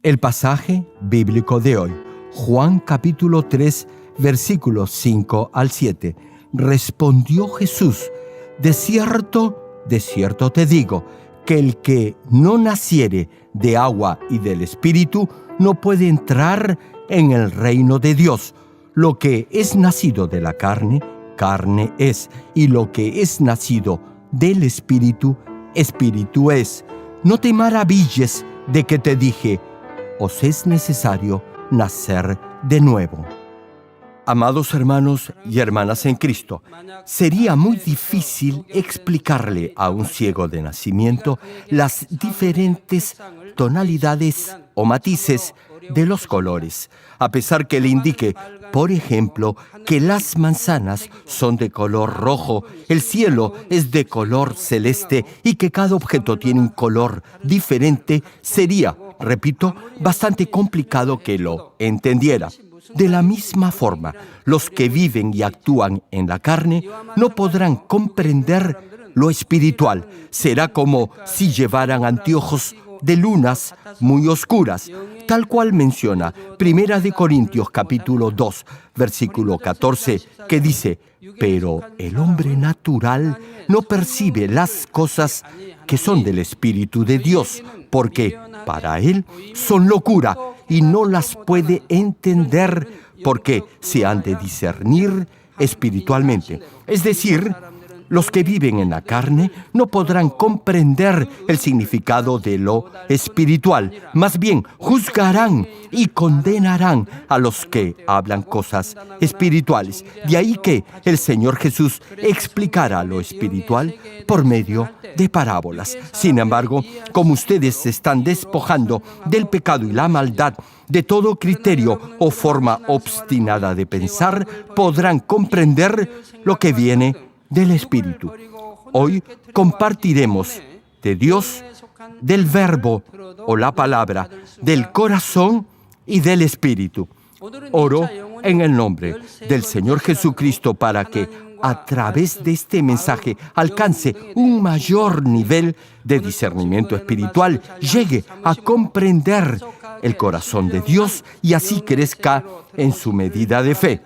El pasaje bíblico de hoy, Juan capítulo 3, versículos 5 al 7. Respondió Jesús: de cierto te digo, que el que no naciere de agua y del Espíritu no puede entrar en el reino de Dios. Lo que es nacido de la carne, carne es, y lo que es nacido del Espíritu, Espíritu es. No te maravilles de que te dije: os es necesario nacer de nuevo. Amados hermanos y hermanas en Cristo, sería muy difícil explicarle a un ciego de nacimiento las diferentes tonalidades o matices de los colores, a pesar que le indique, por ejemplo, que las manzanas son de color rojo, el cielo es de color celeste y que cada objeto tiene un color diferente. Sería, repito, bastante complicado que lo entendiera. De la misma forma, los que viven y actúan en la carne no podrán comprender lo espiritual. Será como si llevaran anteojos de lunas muy oscuras, tal cual menciona 1 Corintios capítulo 2, versículo 14, que dice: pero el hombre natural no percibe las cosas que son del Espíritu de Dios, porque para él son locura y no las puede entender, porque se han de discernir espiritualmente. Es decir, los que viven en la carne no podrán comprender el significado de lo espiritual. Más bien, juzgarán y condenarán a los que hablan cosas espirituales. De ahí que el Señor Jesús explicara lo espiritual por medio de parábolas. Sin embargo, como ustedes se están despojando del pecado y la maldad, de todo criterio o forma obstinada de pensar, podrán comprender lo que viene del Espíritu. Hoy compartiremos de Dios, del Verbo o la palabra, del corazón y del Espíritu. Oro en el nombre del Señor Jesucristo para que a través de este mensaje alcance un mayor nivel de discernimiento espiritual, llegue a comprender el corazón de Dios y así crezca en su medida de fe.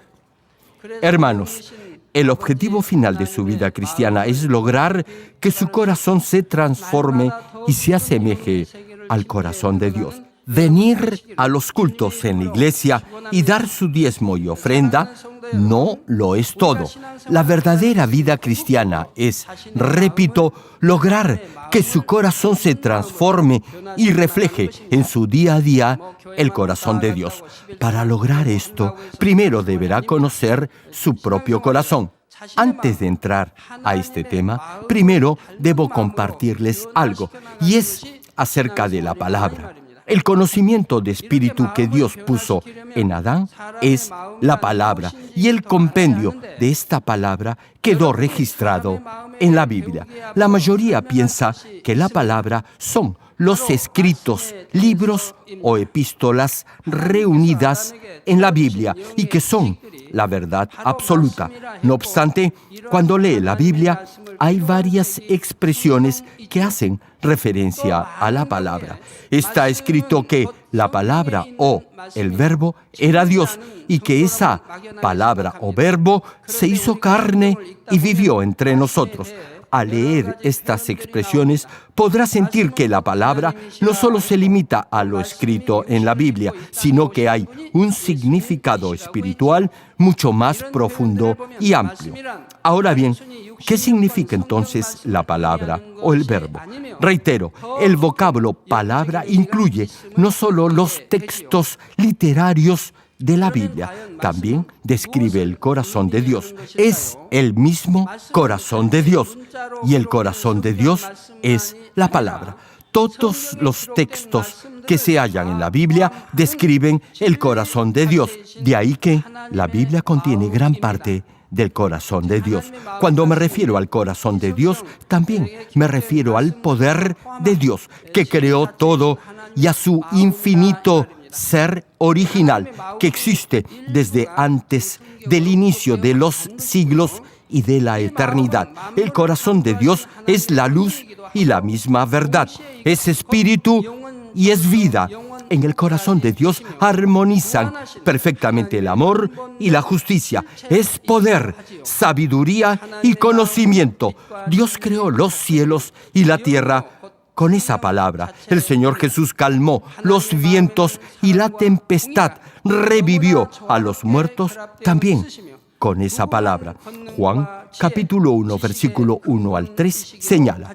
Hermanos, el objetivo final de su vida cristiana es lograr que su corazón se transforme y se asemeje al corazón de Dios. Venir a los cultos en la iglesia y dar su diezmo y ofrenda no lo es todo. La verdadera vida cristiana es, repito, lograr que su corazón se transforme y refleje en su día a día el corazón de Dios. Para lograr esto, primero deberá conocer su propio corazón. Antes de entrar a este tema, primero debo compartirles algo, y es acerca de la palabra. El conocimiento de espíritu que Dios puso en Adán es la palabra, y el compendio de esta palabra quedó registrado en la Biblia. La mayoría piensa que la palabra son los escritos, libros o epístolas reunidas en la Biblia y que son la verdad absoluta. No obstante, cuando lee la Biblia, hay varias expresiones que hacen referencia a la palabra. Está escrito que la palabra o el verbo era Dios y que esa palabra o verbo se hizo carne y vivió entre nosotros. Al leer estas expresiones, podrá sentir que la palabra no solo se limita a lo escrito en la Biblia, sino que hay un significado espiritual mucho más profundo y amplio. Ahora bien, ¿qué significa entonces la palabra o el verbo? Reitero, el vocablo palabra incluye no solo los textos literarios de la Biblia, también describe el corazón de Dios. Es el mismo corazón de Dios, y el corazón de Dios es la palabra. Todos los textos que se hallan en la Biblia describen el corazón de Dios. De ahí que la Biblia contiene gran parte del corazón de Dios. Cuando me refiero al corazón de Dios, también me refiero al poder de Dios, que creó todo, y a su infinito ser original, que existe desde antes del inicio de los siglos y de la eternidad. El corazón de Dios es la luz y la misma verdad. Es espíritu y es vida. En el corazón de Dios armonizan perfectamente el amor y la justicia. Es poder, sabiduría y conocimiento. Dios creó los cielos y la tierra con esa palabra. El Señor Jesús calmó los vientos y la tempestad. Revivió a los muertos también con esa palabra. Juan capítulo 1, versículo 1 al 3 señala: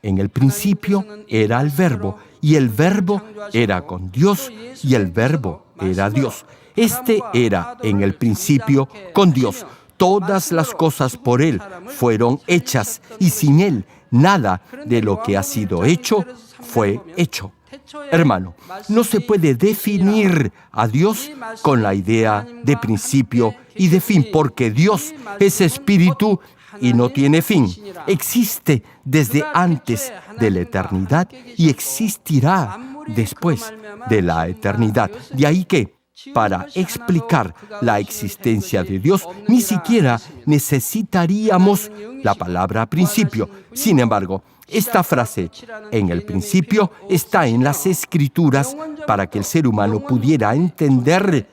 en el principio era el Verbo, y el Verbo era con Dios, y el Verbo era Dios. Este era en el principio con Dios. Todas las cosas por Él fueron hechas, y sin Él nada de lo que ha sido hecho fue hecho. Hermano, no se puede definir a Dios con la idea de principio y de fin, porque Dios es espíritu y no tiene fin. Existe desde antes de la eternidad y existirá después de la eternidad. De ahí que, para explicar la existencia de Dios, ni siquiera necesitaríamos la palabra principio. Sin embargo, esta frase, en el principio, está en las Escrituras para que el ser humano pudiera entender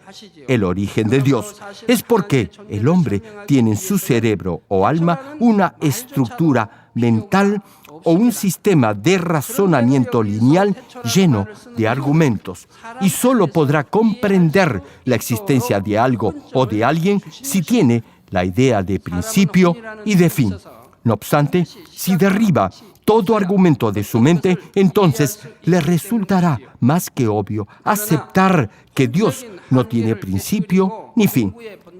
el origen de Dios. Es porque el hombre tiene en su cerebro o alma una estructura mental o un sistema de razonamiento lineal lleno de argumentos, y solo podrá comprender la existencia de algo o de alguien si tiene la idea de principio y de fin. No obstante, si derriba todo argumento de su mente, entonces le resultará más que obvio aceptar que Dios no tiene principio ni fin.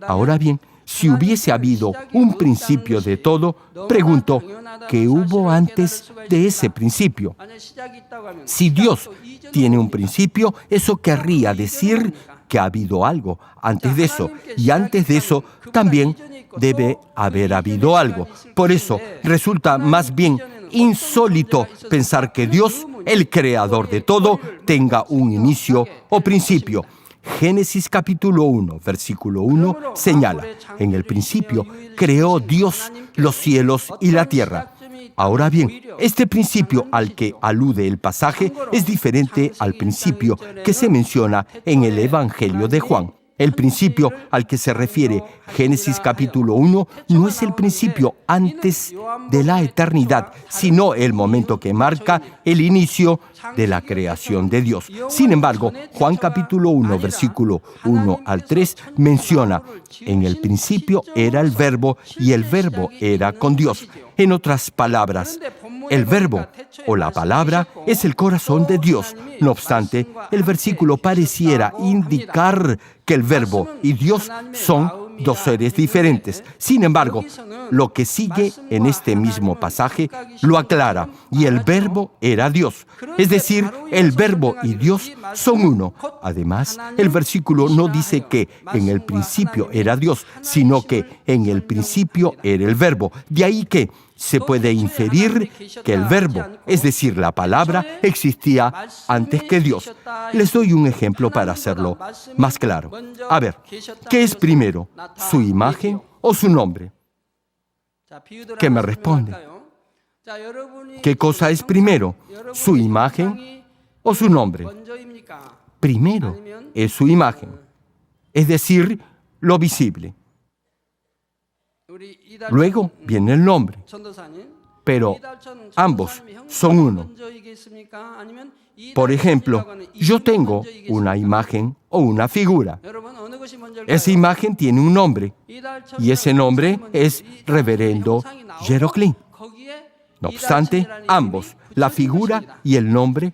Ahora bien, si hubiese habido un principio de todo, pregunto, ¿qué hubo antes de ese principio? Si Dios tiene un principio, eso querría decir que ha habido algo antes de eso, y antes de eso también debe haber habido algo. Por eso resulta más bien insólito pensar que Dios, el creador de todo, tenga un inicio o principio. Génesis capítulo 1, versículo 1 señala: en el principio creó Dios los cielos y la tierra. Ahora bien, este principio al que alude el pasaje es diferente al principio que se menciona en el Evangelio de Juan. El principio al que se refiere Génesis capítulo 1 no es el principio antes de la eternidad, sino el momento que marca el inicio de la creación de Dios. Sin embargo, Juan capítulo 1, versículo 1 al 3 menciona: en el principio era el Verbo, y el Verbo era con Dios. En otras palabras, el Verbo o la palabra es el corazón de Dios. No obstante, el versículo pareciera indicar que el Verbo y Dios son dos seres diferentes. Sin embargo, lo que sigue en este mismo pasaje lo aclara: y el Verbo era Dios. Es decir, el Verbo y Dios son uno. Además, el versículo no dice que en el principio era Dios, sino que en el principio era el Verbo. De ahí que se puede inferir que el Verbo, es decir, la palabra, existía antes que Dios. Les doy un ejemplo para hacerlo más claro. A ver, ¿qué es primero, su imagen o su nombre? ¿Qué me responde? ¿Qué cosa es primero, su imagen o su nombre? Primero es su imagen, es decir, lo visible. Luego viene el nombre, pero ambos son uno. Por ejemplo, yo tengo una imagen o una figura. Esa imagen tiene un nombre, y ese nombre es Reverendo Jeroclin. No obstante, ambos, la figura y el nombre,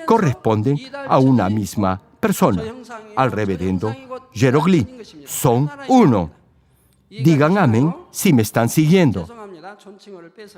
corresponden a una misma persona, al Reverendo Jeroclin. Son uno. Digan amén si me están siguiendo.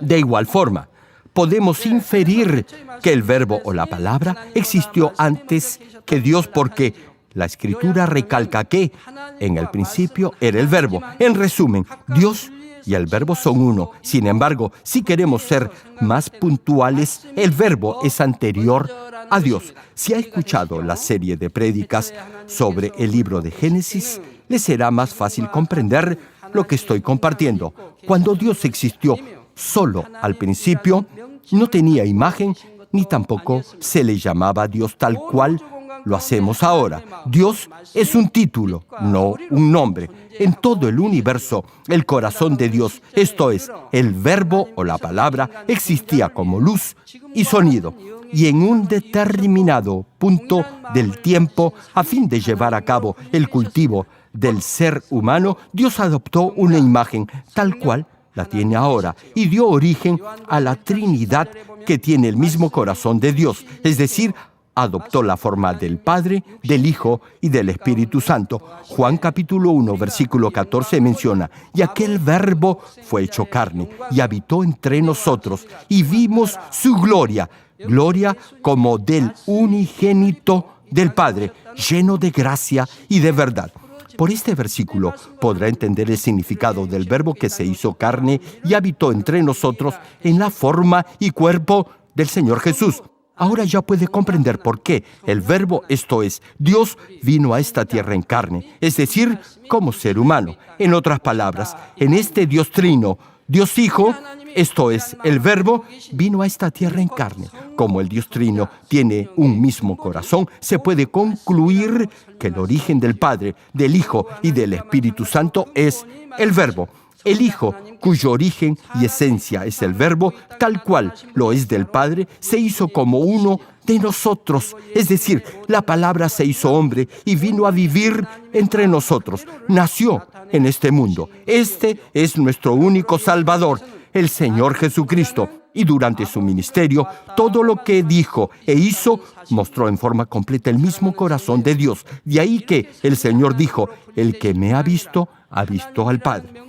De igual forma, podemos inferir que el Verbo o la palabra existió antes que Dios, porque la Escritura recalca que en el principio era el Verbo. En resumen, Dios y el Verbo son uno. Sin embargo, si queremos ser más puntuales, el Verbo es anterior a Dios. Si ha escuchado la serie de prédicas sobre el libro de Génesis, le será más fácil comprender lo que estoy compartiendo. Cuando Dios existió solo al principio, no tenía imagen ni tampoco se le llamaba Dios tal cual lo hacemos ahora. Dios es un título, no un nombre. En todo el universo, el corazón de Dios, esto es, el verbo o la palabra, existía como luz y sonido. Y en un determinado punto del tiempo, a fin de llevar a cabo el cultivo del ser humano, Dios adoptó una imagen tal cual la tiene ahora y dio origen a la Trinidad que tiene el mismo corazón de Dios, es decir, adoptó la forma del Padre, del Hijo y del Espíritu Santo. Juan capítulo 1, versículo 14 menciona, y aquel verbo fue hecho carne y habitó entre nosotros y vimos su gloria, gloria como del unigénito del Padre, lleno de gracia y de verdad. Por este versículo podrá entender el significado del verbo que se hizo carne y habitó entre nosotros en la forma y cuerpo del Señor Jesús. Ahora ya puede comprender por qué el verbo, esto es, Dios vino a esta tierra en carne, es decir, como ser humano. En otras palabras, en este Dios trino, Dios Hijo, esto es, el verbo, vino a esta tierra en carne. Como el Dios trino tiene un mismo corazón, se puede concluir que el origen del Padre, del Hijo y del Espíritu Santo es el verbo. El Hijo, cuyo origen y esencia es el verbo, tal cual lo es del Padre, se hizo como uno de nosotros. Es decir, la palabra se hizo hombre y vino a vivir entre nosotros. Nació en este mundo. Este es nuestro único Salvador, el Señor Jesucristo. Y durante su ministerio, todo lo que dijo e hizo mostró en forma completa el mismo corazón de Dios. De ahí que el Señor dijo, el que me ha visto al Padre.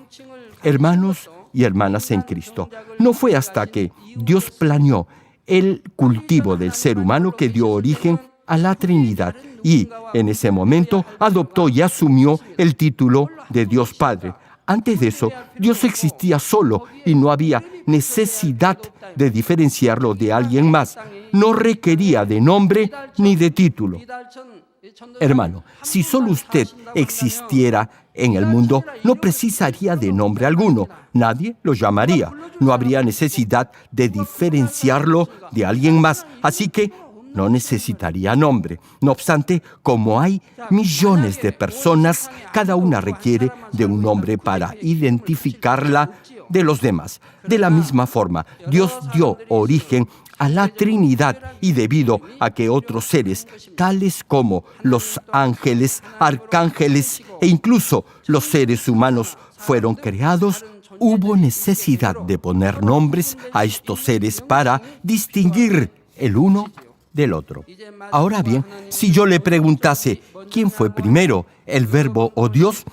Hermanos y hermanas en Cristo, no fue hasta que Dios planeó el cultivo del ser humano que dio origen a la Trinidad y, en ese momento, adoptó y asumió el título de Dios Padre. Antes de eso, Dios existía solo y no había necesidad de diferenciarlo de alguien más. No requería de nombre ni de título. Hermano, si solo usted existiera en el mundo, no precisaría de nombre alguno. Nadie lo llamaría. No habría necesidad de diferenciarlo de alguien más. Así que no necesitaría nombre. No obstante, como hay millones de personas, cada una requiere de un nombre para identificarla de los demás. De la misma forma, Dios dio origen a la Trinidad y debido a que otros seres, tales como los ángeles, arcángeles e incluso los seres humanos fueron creados, hubo necesidad de poner nombres a estos seres para distinguir el uno del otro. Ahora bien, si yo le preguntase, ¿quién fue primero, el Verbo o Dios?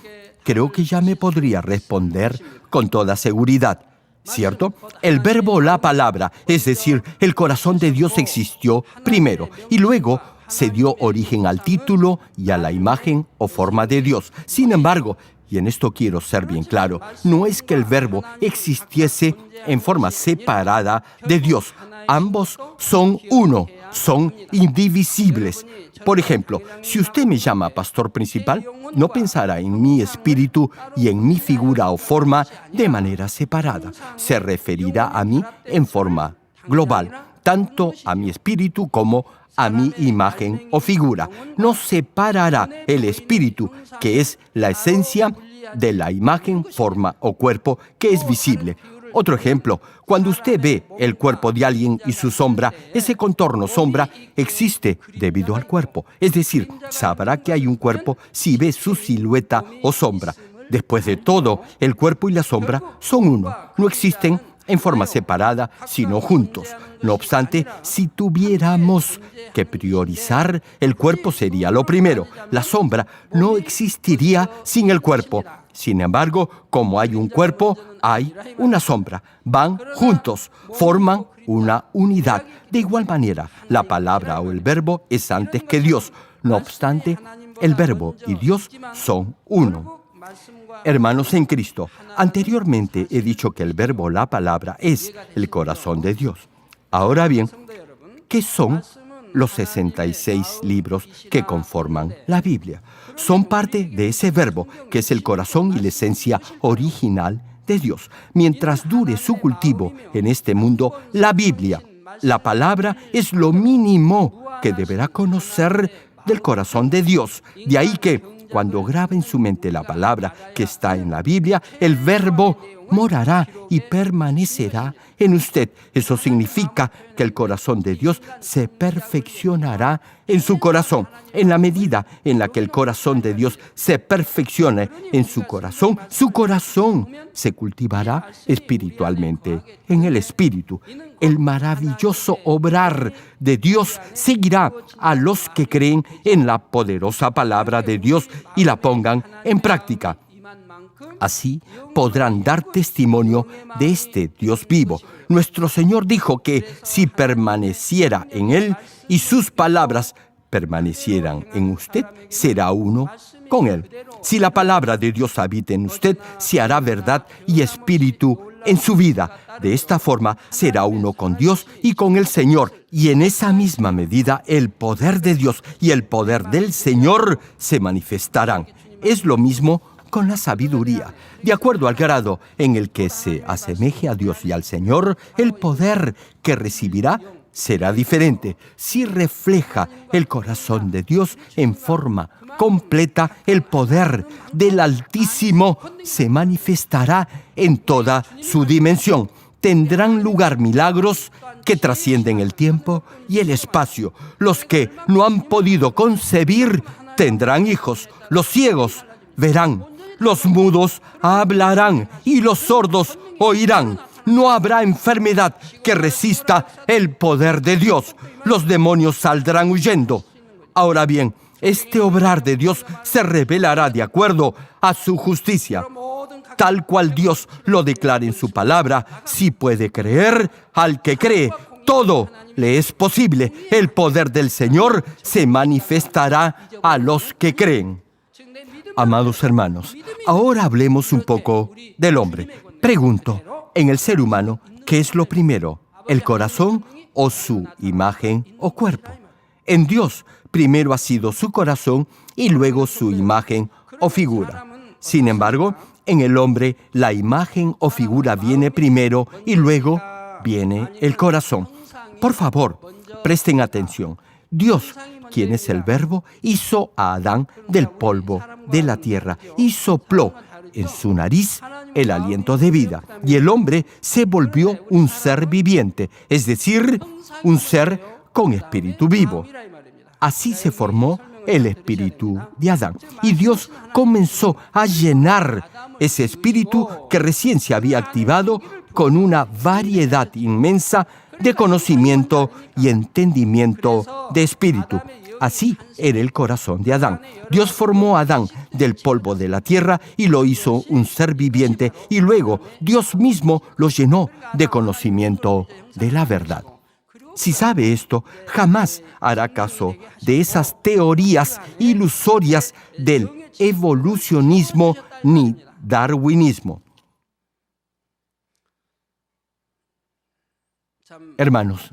Creo que ya me podría responder con toda seguridad. ¿Cierto? El verbo o la palabra, es decir, el corazón de Dios existió primero y luego se dio origen al título y a la imagen o forma de Dios. Sin embargo, y en esto quiero ser bien claro, no es que el verbo existiese en forma separada de Dios. Ambos son uno, son indivisibles. Por ejemplo, si usted me llama pastor principal, no pensará en mi espíritu y en mi figura o forma de manera separada. Se referirá a mí en forma global, tanto a mi espíritu como a mi imagen o figura. No separará el espíritu, que es la esencia, de la imagen, forma o cuerpo que es visible. Otro ejemplo, cuando usted ve el cuerpo de alguien y su sombra, ese contorno sombra existe debido al cuerpo. Es decir, sabrá que hay un cuerpo si ve su silueta o sombra. Después de todo, el cuerpo y la sombra son uno. No existen en forma separada, sino juntos. No obstante, si tuviéramos que priorizar, el cuerpo sería lo primero. La sombra no existiría sin el cuerpo. Sin embargo, como hay un cuerpo, hay una sombra. Van juntos, forman una unidad. De igual manera, la palabra o el verbo es antes que Dios. No obstante, el verbo y Dios son uno. Hermanos en Cristo, anteriormente he dicho que el verbo o la palabra es el corazón de Dios. Ahora bien, ¿qué son los 66 libros que conforman la Biblia? Son parte de ese verbo, que es el corazón y la esencia original de Dios. Mientras dure su cultivo en este mundo, la Biblia, la palabra, es lo mínimo que deberá conocer del corazón de Dios. De ahí que, cuando graba en su mente la palabra que está en la Biblia, el verbo morará y permanecerá en usted. Eso significa que el corazón de Dios se perfeccionará en su corazón. En la medida en la que el corazón de Dios se perfeccione en su corazón se cultivará espiritualmente en el Espíritu. El maravilloso obrar de Dios seguirá a los que creen en la poderosa palabra de Dios y la pongan en práctica. Así podrán dar testimonio de este Dios vivo. Nuestro Señor dijo que si permaneciera en Él y sus palabras permanecieran en usted, será uno con Él. Si la palabra de Dios habita en usted, se hará verdad y espíritu en su vida. De esta forma será uno con Dios y con el Señor. Y en esa misma medida el poder de Dios y el poder del Señor se manifestarán. Es lo mismo con la sabiduría. De acuerdo al grado en el que se asemeje a Dios y al Señor, el poder que recibirá será diferente. Si refleja el corazón de Dios en forma completa, el poder del Altísimo se manifestará en toda su dimensión. Tendrán lugar milagros que trascienden el tiempo y el espacio. Los que no han podido concebir tendrán hijos. Los ciegos verán. Los mudos hablarán y los sordos oirán. No habrá enfermedad que resista el poder de Dios. Los demonios saldrán huyendo. Ahora bien, este obrar de Dios se revelará de acuerdo a su justicia. Tal cual Dios lo declara en su palabra, si puede creer, al que cree, todo le es posible. El poder del Señor se manifestará a los que creen. Amados hermanos, ahora hablemos un poco del hombre. Pregunto, en el ser humano, ¿qué es lo primero? ¿El corazón o su imagen o cuerpo? En Dios, primero ha sido su corazón y luego su imagen o figura. Sin embargo, en el hombre, la imagen o figura viene primero y luego viene el corazón. Por favor, presten atención. Dios, quien es el Verbo, hizo a Adán del polvo de la tierra y sopló en su nariz el aliento de vida. Y el hombre se volvió un ser viviente, es decir, un ser con espíritu vivo. Así se formó el espíritu de Adán. Y Dios comenzó a llenar ese espíritu que recién se había activado con una variedad inmensa de conocimiento y entendimiento de espíritu. Así era el corazón de Adán. Dios formó a Adán del polvo de la tierra y lo hizo un ser viviente, y luego Dios mismo lo llenó de conocimiento de la verdad. Si sabe esto, jamás hará caso de esas teorías ilusorias del evolucionismo ni darwinismo. Hermanos,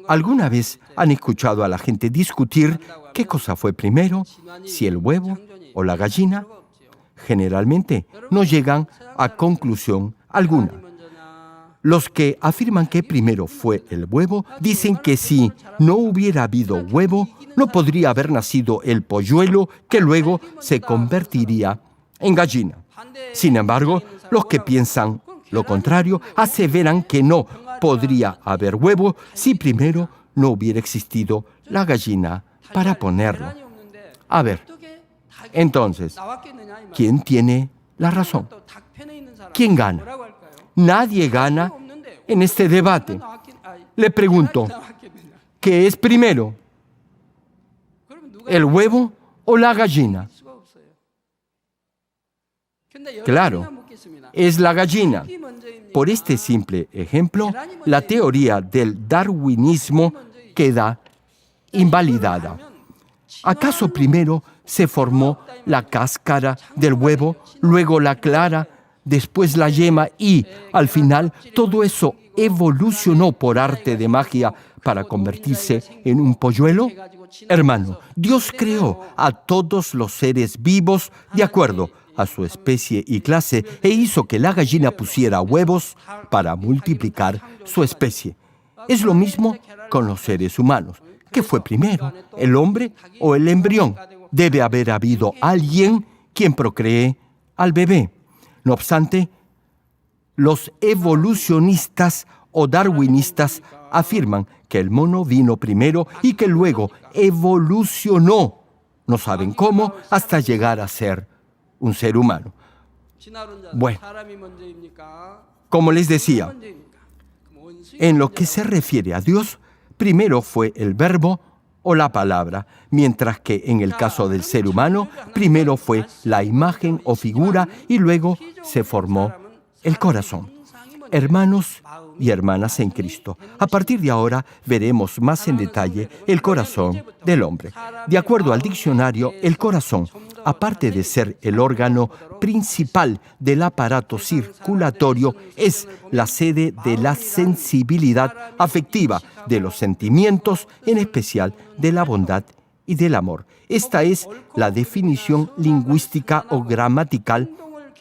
¿alguna vez han escuchado a la gente discutir qué cosa fue primero, si el huevo o la gallina? Generalmente no llegan a conclusión alguna. Los que afirman que primero fue el huevo dicen que si no hubiera habido huevo, no podría haber nacido el polluelo que luego se convertiría en gallina. Sin embargo, los que piensan lo contrario aseveran que no podría haber huevo si primero no hubiera existido la gallina para ponerlo. A ver, entonces, ¿quién tiene la razón? ¿Quién gana? Nadie gana en este debate. Le pregunto, ¿qué es primero? ¿El huevo o la gallina? Claro, es la gallina. Por este simple ejemplo, la teoría del darwinismo queda invalidada. ¿Acaso primero se formó la cáscara del huevo, luego la clara, después la yema y, al final, todo eso evolucionó por arte de magia para convertirse en un polluelo? Hermano, Dios creó a todos los seres vivos de acuerdo a su especie y clase e hizo que la gallina pusiera huevos para multiplicar su especie. Es lo mismo con los seres humanos. ¿Qué fue primero, el hombre o el embrión? Debe haber habido alguien quien procree al bebé. No obstante, los evolucionistas o darwinistas afirman que el mono vino primero y que luego evolucionó, no saben cómo, hasta llegar a ser un ser humano. Bueno, como les decía, en lo que se refiere a Dios, primero fue el verbo o la palabra, mientras que en el caso del ser humano, primero fue la imagen o figura y luego se formó el corazón. Hermanos y hermanas en Cristo, a partir de ahora veremos más en detalle el corazón del hombre. De acuerdo al diccionario, el corazón, aparte de ser el órgano principal del aparato circulatorio, es la sede de la sensibilidad afectiva, de los sentimientos, en especial de la bondad y del amor. Esta es la definición lingüística o gramatical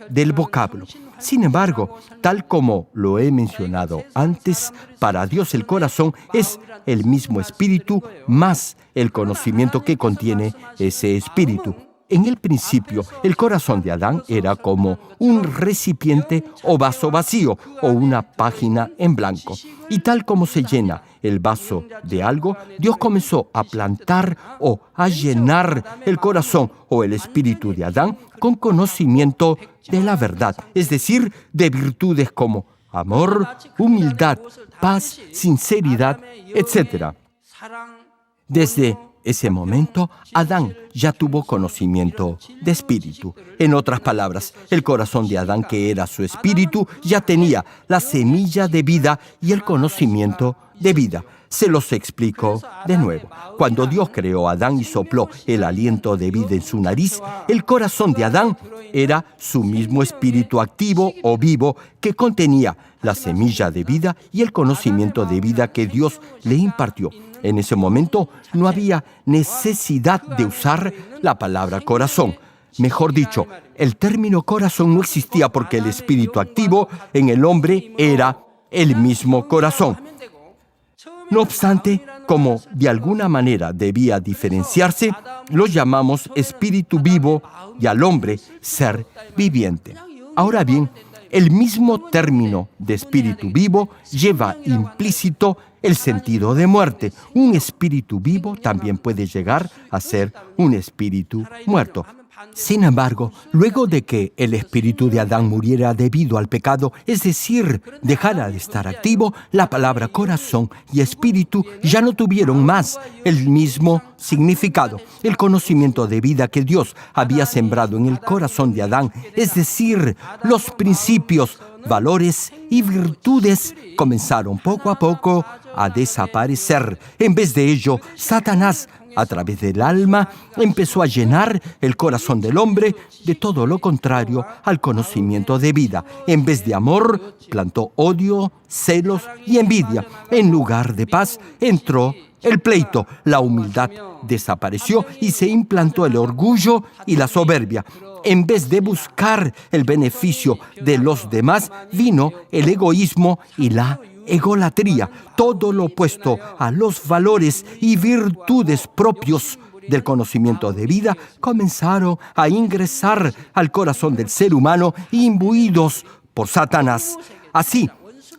del vocablo. Sin embargo, tal como lo he mencionado antes, para Dios el corazón es el mismo espíritu más el conocimiento que contiene ese espíritu. En el principio, el corazón de Adán era como un recipiente o vaso vacío o una página en blanco. Y tal como se llena el vaso de algo, Dios comenzó a plantar o a llenar el corazón o el espíritu de Adán con conocimiento de la verdad, es decir, de virtudes como amor, humildad, paz, sinceridad, etc. Desde ese momento, Adán ya tuvo conocimiento de espíritu. En otras palabras, el corazón de Adán, que era su espíritu, ya tenía la semilla de vida y el conocimiento de vida. Se los explico de nuevo. Cuando Dios creó a Adán y sopló el aliento de vida en su nariz, el corazón de Adán era su mismo espíritu activo o vivo que contenía la semilla de vida y el conocimiento de vida que Dios le impartió. En ese momento no había necesidad de usar la palabra corazón. Mejor dicho, el término corazón no existía porque el espíritu activo en el hombre era el mismo corazón. No obstante, como de alguna manera debía diferenciarse, lo llamamos espíritu vivo y al hombre ser viviente. Ahora bien, el mismo término de espíritu vivo lleva implícito el sentido de muerte. Un espíritu vivo también puede llegar a ser un espíritu muerto. Sin embargo, luego de que el espíritu de Adán muriera debido al pecado, es decir, dejara de estar activo, la palabra corazón y espíritu ya no tuvieron más el mismo significado. El conocimiento de vida que Dios había sembrado en el corazón de Adán, es decir, los principios, valores y virtudes, comenzaron poco a poco a desaparecer. En vez de ello, Satanás, a través del alma, empezó a llenar el corazón del hombre de todo lo contrario al conocimiento de vida. En vez de amor, plantó odio, celos y envidia. En lugar de paz, entró el pleito. La humildad desapareció y se implantó el orgullo y la soberbia. En vez de buscar el beneficio de los demás, vino el egoísmo y la egolatría, todo lo opuesto a los valores y virtudes propios del conocimiento de vida, comenzaron a ingresar al corazón del ser humano imbuidos por Satanás. Así,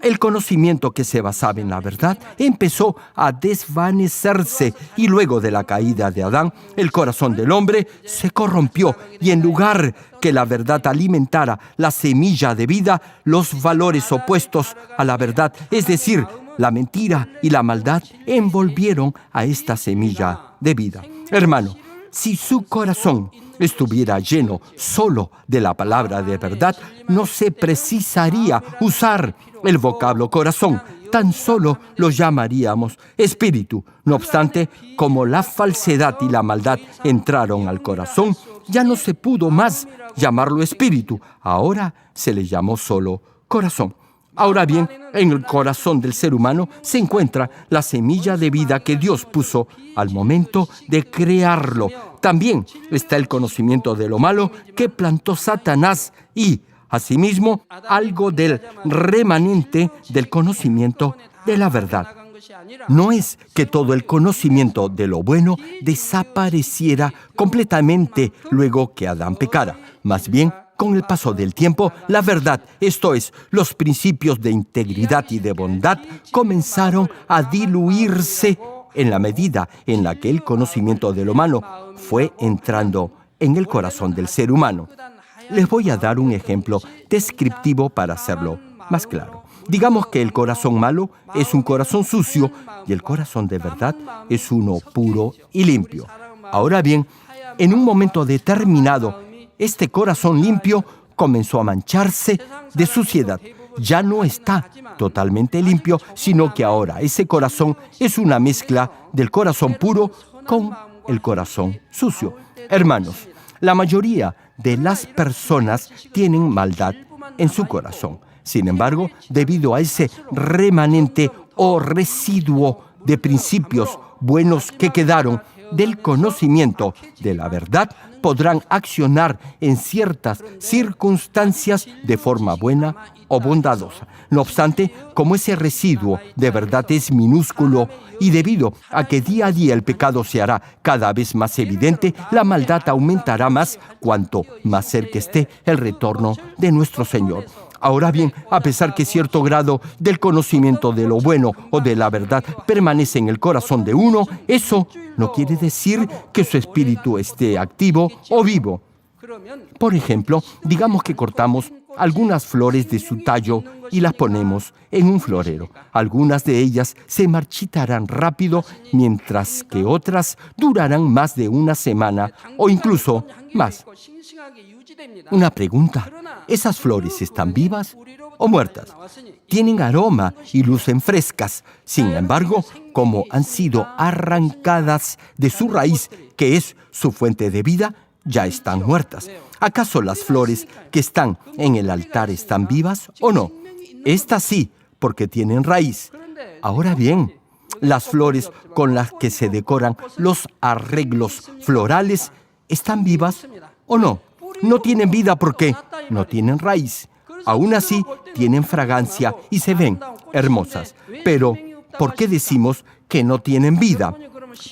el conocimiento que se basaba en la verdad empezó a desvanecerse y luego de la caída de Adán, el corazón del hombre se corrompió y en lugar que la verdad alimentara la semilla de vida, los valores opuestos a la verdad, es decir, la mentira y la maldad, envolvieron a esta semilla de vida. Hermano, si su corazón estuviera lleno solo de la palabra de verdad, no se precisaría usar el vocablo corazón, tan solo lo llamaríamos espíritu. No obstante, como la falsedad y la maldad entraron al corazón, ya no se pudo más llamarlo espíritu, ahora se le llamó solo corazón. Ahora bien, en el corazón del ser humano se encuentra la semilla de vida que Dios puso al momento de crearlo. También está el conocimiento de lo malo que plantó Satanás y, asimismo, algo del remanente del conocimiento de la verdad. No es que todo el conocimiento de lo bueno desapareciera completamente luego que Adán pecara. Más bien, con el paso del tiempo, la verdad, esto es, los principios de integridad y de bondad, comenzaron a diluirse en la medida en la que el conocimiento de lo malo fue entrando en el corazón del ser humano. Les voy a dar un ejemplo descriptivo para hacerlo más claro. Digamos que el corazón malo es un corazón sucio y el corazón de verdad es uno puro y limpio. Ahora bien, en un momento determinado, este corazón limpio comenzó a mancharse de suciedad. Ya no está totalmente limpio, sino que ahora ese corazón es una mezcla del corazón puro con el corazón sucio. Hermanos, la mayoría de las personas tienen maldad en su corazón. Sin embargo, debido a ese remanente o residuo de principios buenos que quedaron del conocimiento de la verdad, podrán accionar en ciertas circunstancias de forma buena o bondadosa. No obstante, como ese residuo de verdad es minúsculo y debido a que día a día el pecado se hará cada vez más evidente, la maldad aumentará más cuanto más cerca esté el retorno de nuestro Señor. Ahora bien, a pesar que cierto grado del conocimiento de lo bueno o de la verdad permanece en el corazón de uno, eso no quiere decir que su espíritu esté activo o vivo. Por ejemplo, digamos que cortamos algunas flores de su tallo y las ponemos en un florero. Algunas de ellas se marchitarán rápido, mientras que otras durarán más de una semana o incluso más. Una pregunta: ¿esas flores están vivas o muertas? Tienen aroma y lucen frescas. Sin embargo, como han sido arrancadas de su raíz, que es su fuente de vida, ya están muertas. ¿Acaso las flores que están en el altar están vivas o no? Estas sí, porque tienen raíz. Ahora bien, las flores con las que se decoran los arreglos florales, ¿están vivas o no? No tienen vida porque no tienen raíz. Aún así, tienen fragancia y se ven hermosas. Pero, ¿por qué decimos que no tienen vida?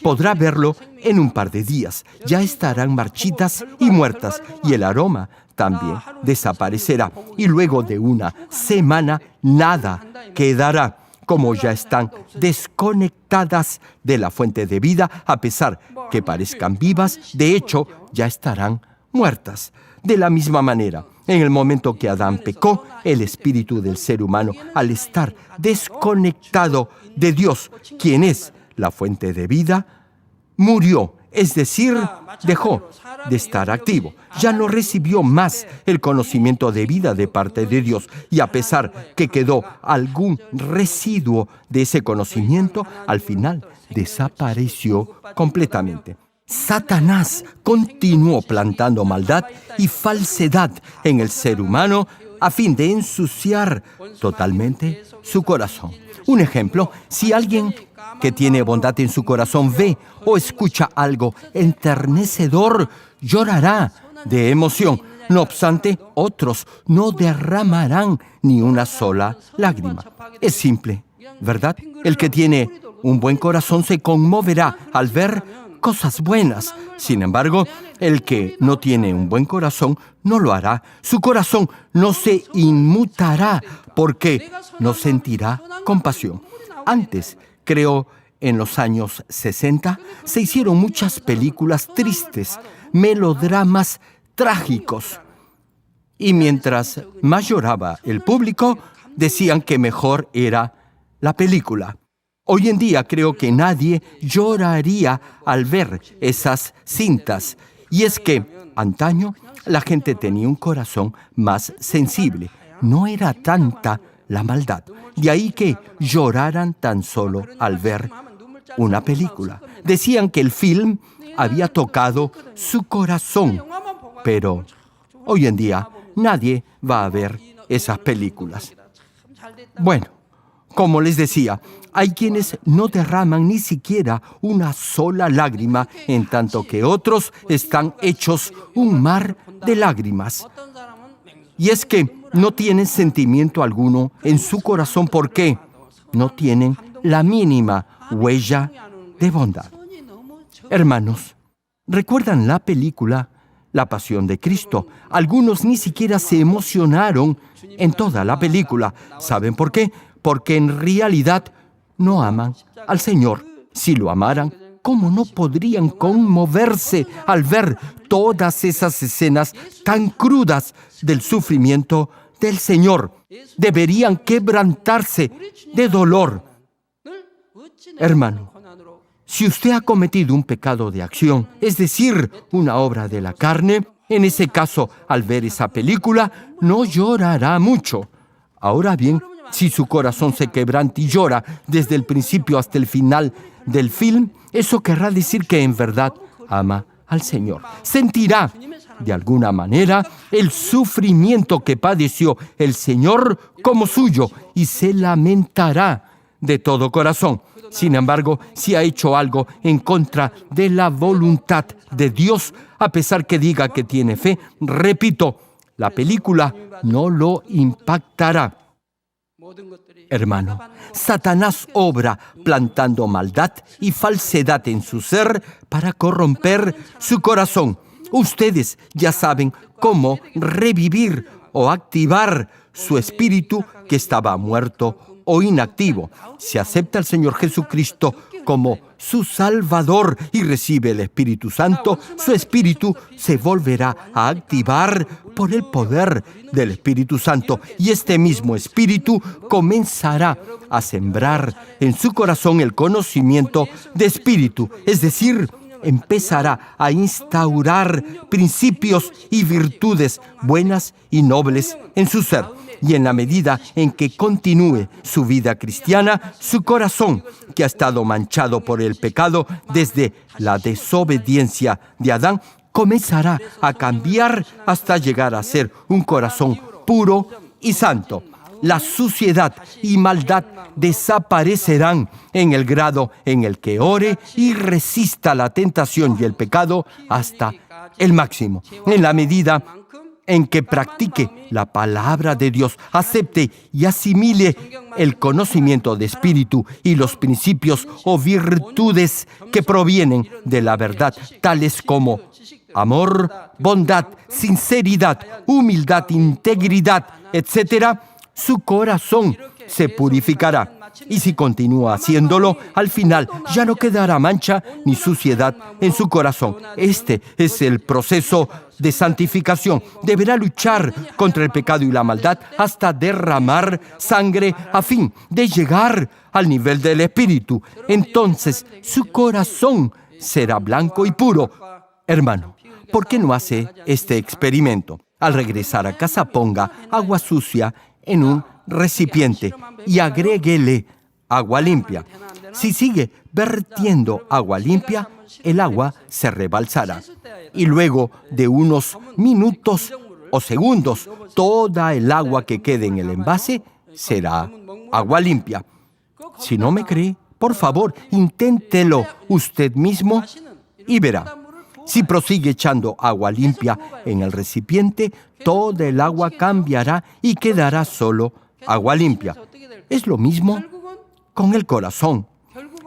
Podrá verlo en un par de días. Ya estarán marchitas y muertas, y el aroma también desaparecerá. Y luego de una semana, nada quedará. Como ya están desconectadas de la fuente de vida, a pesar que parezcan vivas, de hecho, ya estarán muertas. De la misma manera, en el momento que Adán pecó, el espíritu del ser humano, al estar desconectado de Dios, quien es la fuente de vida, murió, es decir, dejó de estar activo. Ya no recibió más el conocimiento de vida de parte de Dios, y a pesar que quedó algún residuo de ese conocimiento, al final desapareció completamente. Satanás continuó plantando maldad y falsedad en el ser humano a fin de ensuciar totalmente su corazón. Un ejemplo: si alguien que tiene bondad en su corazón ve o escucha algo enternecedor, llorará de emoción. No obstante, otros no derramarán ni una sola lágrima. Es simple, ¿verdad? El que tiene un buen corazón se conmoverá al ver cosas buenas. Sin embargo, el que no tiene un buen corazón no lo hará. Su corazón no se inmutará porque no sentirá compasión. Antes, creo, en los años 60, se hicieron muchas películas tristes, melodramas trágicos. Y mientras más lloraba el público, decían que mejor era la película. Hoy en día creo que nadie lloraría al ver esas cintas. Y es que antaño la gente tenía un corazón más sensible. No era tanta la maldad. De ahí que lloraran tan solo al ver una película. Decían que el film había tocado su corazón. Pero hoy en día nadie va a ver esas películas. Bueno, como les decía, hay quienes no derraman ni siquiera una sola lágrima, en tanto que otros están hechos un mar de lágrimas. Y es que no tienen sentimiento alguno en su corazón porque no tienen la mínima huella de bondad. Hermanos, ¿recuerdan la película La Pasión de Cristo? Algunos ni siquiera se emocionaron en toda la película. ¿Saben por qué? Porque en realidad no aman al Señor. Si lo amaran, ¿cómo no podrían conmoverse al ver todas esas escenas tan crudas del sufrimiento del Señor? Deberían quebrantarse de dolor. Hermano, si usted ha cometido un pecado de acción, es decir, una obra de la carne, en ese caso, al ver esa película, no llorará mucho. Ahora bien, si su corazón se quebranta y llora desde el principio hasta el final del film, eso querrá decir que en verdad ama al Señor. Sentirá, de alguna manera, el sufrimiento que padeció el Señor como suyo y se lamentará de todo corazón. Sin embargo, si ha hecho algo en contra de la voluntad de Dios, a pesar que diga que tiene fe, repito, la película no lo impactará. Hermano, Satanás obra plantando maldad y falsedad en su ser para corromper su corazón. Ustedes ya saben cómo revivir o activar su espíritu que estaba muerto o inactivo. Si acepta al Señor Jesucristo como su Salvador y recibe el Espíritu Santo, su espíritu se volverá a activar por el poder del Espíritu Santo. Y este mismo espíritu comenzará a sembrar en su corazón el conocimiento de espíritu, es decir, empezará a instaurar principios y virtudes buenas y nobles en su ser. Y en la medida en que continúe su vida cristiana, su corazón, que ha estado manchado por el pecado desde la desobediencia de Adán, comenzará a cambiar hasta llegar a ser un corazón puro y santo. La suciedad y maldad desaparecerán en el grado en el que ore y resista la tentación y el pecado hasta el máximo. En la medida en que practique la palabra de Dios, acepte y asimile el conocimiento de espíritu y los principios o virtudes que provienen de la verdad, tales como amor, bondad, sinceridad, humildad, integridad, etc., su corazón se purificará. Y si continúa haciéndolo, al final ya no quedará mancha ni suciedad en su corazón. Este es el proceso de santificación. Deberá luchar contra el pecado y la maldad hasta derramar sangre a fin de llegar al nivel del Espíritu. Entonces su corazón será blanco y puro. Hermano, ¿por qué no hace este experimento? Al regresar a casa, ponga agua sucia en un recipiente y agréguele agua limpia. Si sigue vertiendo agua limpia, el agua se rebalsará. Y luego de unos minutos o segundos, toda el agua que quede en el envase será agua limpia. Si no me cree, por favor, inténtelo usted mismo y verá. Si prosigue echando agua limpia en el recipiente, toda el agua cambiará y quedará solo agua limpia. Es lo mismo con el corazón.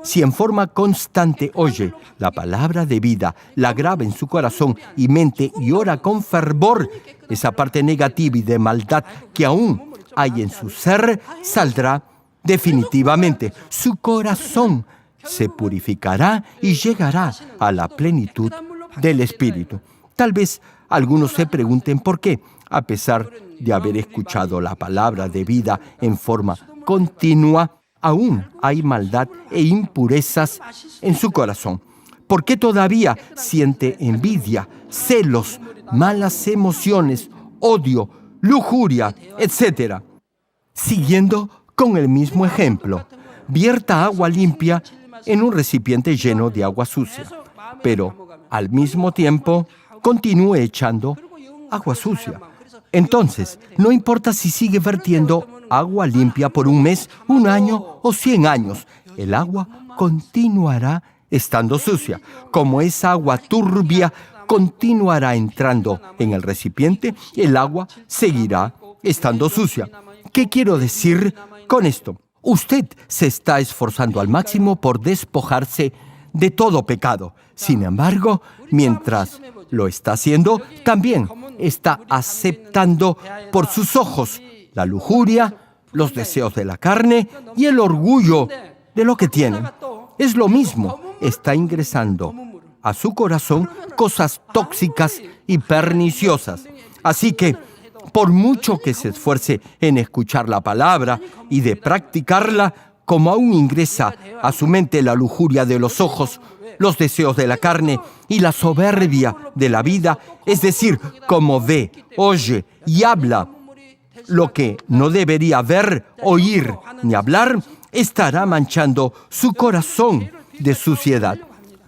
Si en forma constante oye la palabra de vida, la graba en su corazón y mente y ora con fervor, esa parte negativa y de maldad que aún hay en su ser saldrá definitivamente. Su corazón se purificará y llegará a la plenitud del Espíritu. Tal vez algunos se pregunten por qué, a pesar de haber escuchado la palabra de vida en forma continua, aún hay maldad e impurezas en su corazón. ¿Por qué todavía siente envidia, celos, malas emociones, odio, lujuria, etcétera? Siguiendo con el mismo ejemplo, vierta agua limpia en un recipiente lleno de agua sucia, pero al mismo tiempo continúe echando agua sucia. Entonces, no importa si sigue vertiendo agua limpia por un mes, un año o 100 años. El agua continuará estando sucia. Como esa agua turbia continuará entrando en el recipiente, el agua seguirá estando sucia. ¿Qué quiero decir con esto? Usted se está esforzando al máximo por despojarse de todo pecado. Sin embargo, mientras lo está haciendo, también está aceptando por sus ojos la lujuria, los deseos de la carne y el orgullo de lo que tiene. Es lo mismo, está ingresando a su corazón cosas tóxicas y perniciosas. Así que, por mucho que se esfuerce en escuchar la palabra y de practicarla, como aún ingresa a su mente la lujuria de los ojos, los deseos de la carne y la soberbia de la vida, es decir, como ve, oye y habla lo que no debería ver, oír ni hablar, estará manchando su corazón de suciedad.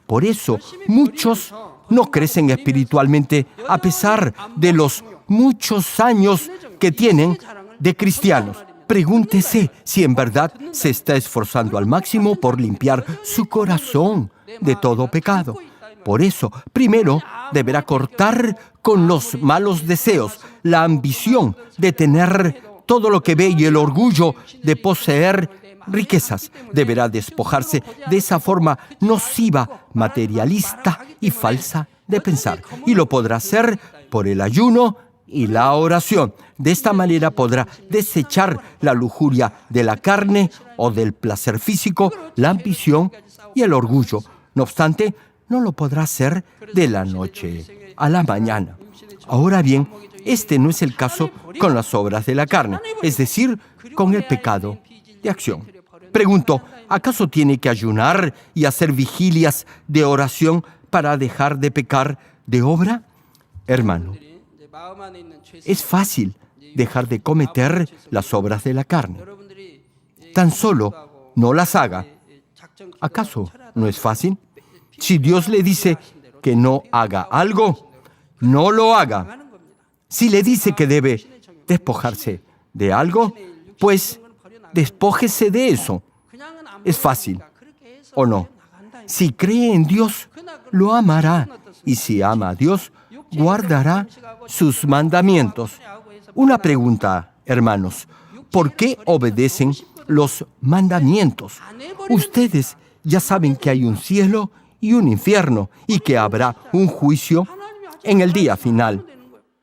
Por eso, muchos no crecen espiritualmente a pesar de los muchos años que tienen de cristianos. Pregúntese si en verdad se está esforzando al máximo por limpiar su corazón de todo pecado. Por eso, primero, deberá cortar con los malos deseos, la ambición de tener todo lo que ve y el orgullo de poseer riquezas. Deberá despojarse de esa forma nociva, materialista y falsa de pensar. Y lo podrá hacer por el ayuno y la oración. De esta manera podrá desechar la lujuria de la carne o del placer físico, la ambición y el orgullo. No obstante, no lo podrá hacer de la noche a la mañana. Ahora bien, este no es el caso con las obras de la carne, es decir, con el pecado de acción. Pregunto, ¿acaso tiene que ayunar y hacer vigilias de oración para dejar de pecar de obra? Hermano, es fácil dejar de cometer las obras de la carne. Tan solo no las haga. ¿Acaso no es fácil? Si Dios le dice que no haga algo, no lo haga. Si le dice que debe despojarse de algo, pues despójese de eso. Es fácil, ¿o no? Si cree en Dios, lo amará. Y si ama a Dios, guardará sus mandamientos. Una pregunta, hermanos. ¿Por qué obedecen los mandamientos? Ustedes ya saben que hay un cielo y un infierno y que habrá un juicio en el día final.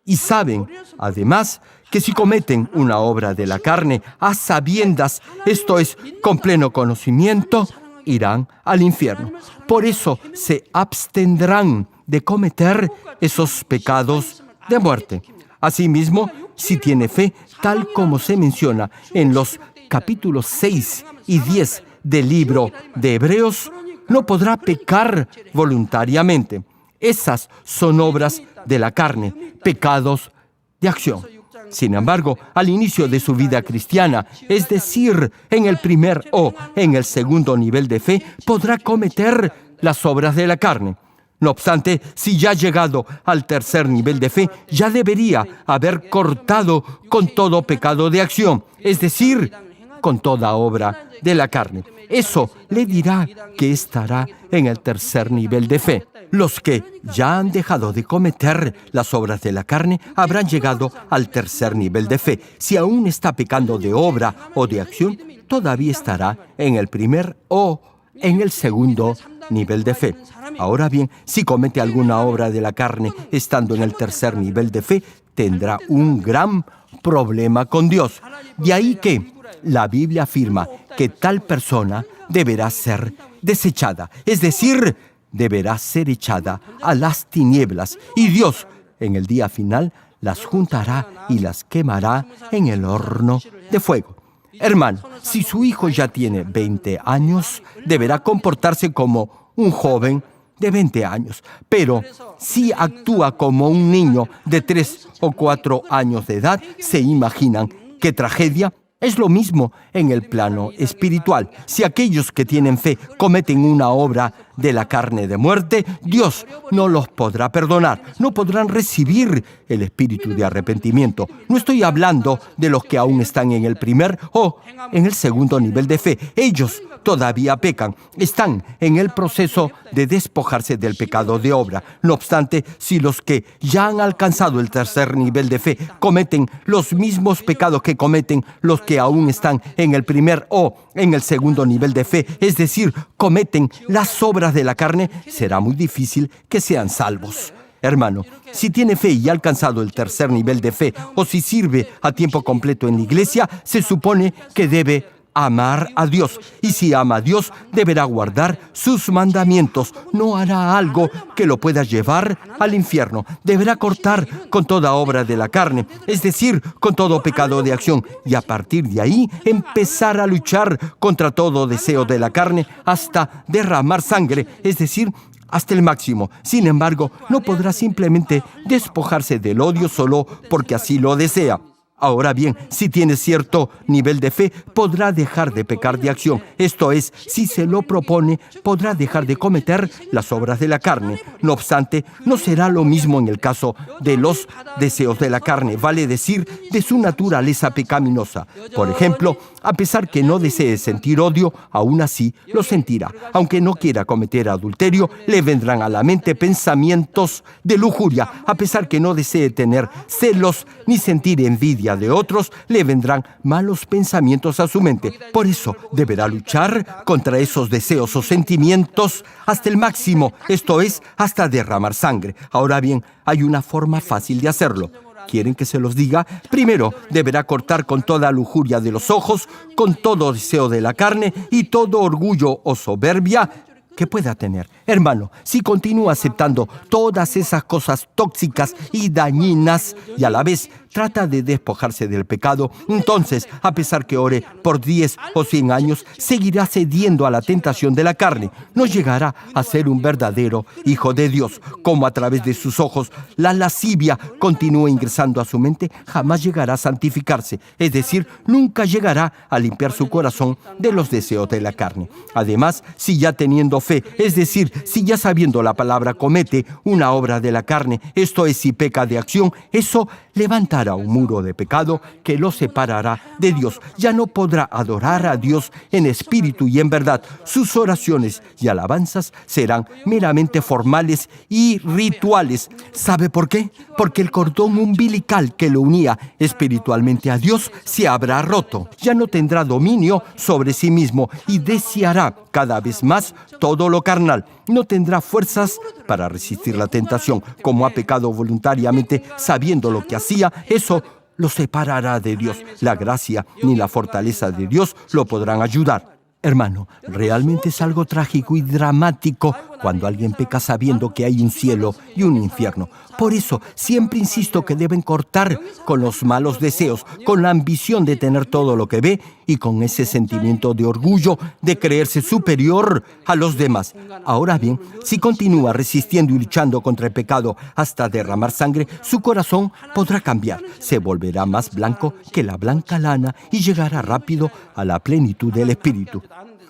Y saben, además, que si cometen una obra de la carne a sabiendas, esto es, con pleno conocimiento, irán al infierno. Por eso se abstendrán de cometer esos pecados de muerte. Asimismo, si tiene fe, tal como se menciona en los capítulos 6 y 10 del libro de Hebreos, no podrá pecar voluntariamente. Esas son obras de la carne, pecados de acción. Sin embargo, al inicio de su vida cristiana, es decir, en el primer o en el segundo nivel de fe, podrá cometer las obras de la carne. No obstante, si ya ha llegado al tercer nivel de fe, ya debería haber cortado con todo pecado de acción, es decir, con toda obra de la carne. Eso le dirá que estará en el tercer nivel de fe. Los que ya han dejado de cometer las obras de la carne habrán llegado al tercer nivel de fe. Si aún está pecando de obra o de acción, todavía estará en el primer o en el segundo nivel de fe. Ahora bien, si comete alguna obra de la carne estando en el tercer nivel de fe, tendrá un gran problema con Dios. De ahí que la Biblia afirma que tal persona deberá ser desechada, es decir, deberá ser echada a las tinieblas, y Dios, en el día final, las juntará y las quemará en el horno de fuego. Hermano, si su hijo ya tiene 20 años, deberá comportarse como un joven de 20 años. Pero si actúa como un niño de 3 o 4 años de edad, ¿se imaginan qué tragedia? Es lo mismo en el plano espiritual. Si aquellos que tienen fe cometen una obra de la carne de muerte, Dios no los podrá perdonar. No podrán recibir el espíritu de arrepentimiento. No estoy hablando de los que aún están en el primer o en el segundo nivel de fe. Ellos todavía pecan. Están en el proceso de despojarse del pecado de obra. No obstante, si los que ya han alcanzado el tercer nivel de fe cometen los mismos pecados que cometen los que aún están en el primer o en el segundo nivel de fe, es decir, cometen las obras de la carne, será muy difícil que sean salvos. Hermano, si tiene fe y ha alcanzado el tercer nivel de fe, o si sirve a tiempo completo en la iglesia, se supone que debe amar a Dios. Y si ama a Dios, deberá guardar sus mandamientos. No hará algo que lo pueda llevar al infierno. Deberá cortar con toda obra de la carne, es decir, con todo pecado de acción. Y a partir de ahí, empezar a luchar contra todo deseo de la carne hasta derramar sangre, es decir, hasta el máximo. Sin embargo, no podrá simplemente despojarse del odio solo porque así lo desea. Ahora bien, si tiene cierto nivel de fe, podrá dejar de pecar de acción. Esto es, si se lo propone, podrá dejar de cometer las obras de la carne. No obstante, no será lo mismo en el caso de los deseos de la carne, vale decir, de su naturaleza pecaminosa. Por ejemplo, a pesar que no desee sentir odio, aún así lo sentirá. Aunque no quiera cometer adulterio, le vendrán a la mente pensamientos de lujuria. A pesar que no desee tener celos ni sentir envidia de otros, le vendrán malos pensamientos a su mente. Por eso deberá luchar contra esos deseos o sentimientos hasta el máximo, esto es, hasta derramar sangre. Ahora bien, hay una forma fácil de hacerlo. ¿Quieren que se los diga? Primero, deberá cortar con toda lujuria de los ojos, con todo deseo de la carne y todo orgullo o soberbia que pueda tener. Hermano, si continúa aceptando todas esas cosas tóxicas y dañinas y a la vez trata de despojarse del pecado, entonces, a pesar que ore por 10 o 100 años, seguirá cediendo a la tentación de la carne. No llegará a ser un verdadero hijo de Dios. Como a través de sus ojos la lascivia continúa ingresando a su mente, jamás llegará a santificarse. Es decir, nunca llegará a limpiar su corazón de los deseos de la carne. Además, si ya teniendo fe, es decir, si ya sabiendo la palabra comete una obra de la carne, esto es, si peca de acción, eso levantará un muro de pecado que lo separará de Dios. Ya no podrá adorar a Dios en espíritu y en verdad. Sus oraciones y alabanzas serán meramente formales y rituales. ¿Sabe por qué? Porque el cordón umbilical que lo unía espiritualmente a Dios se habrá roto. Ya no tendrá dominio sobre sí mismo y deseará cada vez más todo lo carnal. No tendrá fuerzas para resistir la tentación. Como ha pecado voluntariamente sabiendo lo que hacía, eso lo separará de Dios. La gracia ni la fortaleza de Dios lo podrán ayudar. Hermano, realmente es algo trágico y dramático cuando alguien peca sabiendo que hay un cielo y un infierno. Por eso, siempre insisto que deben cortar con los malos deseos, con la ambición de tener todo lo que ve y con ese sentimiento de orgullo de creerse superior a los demás. Ahora bien, si continúa resistiendo y luchando contra el pecado hasta derramar sangre, su corazón podrá cambiar. Se volverá más blanco que la blanca lana y llegará rápido a la plenitud del Espíritu.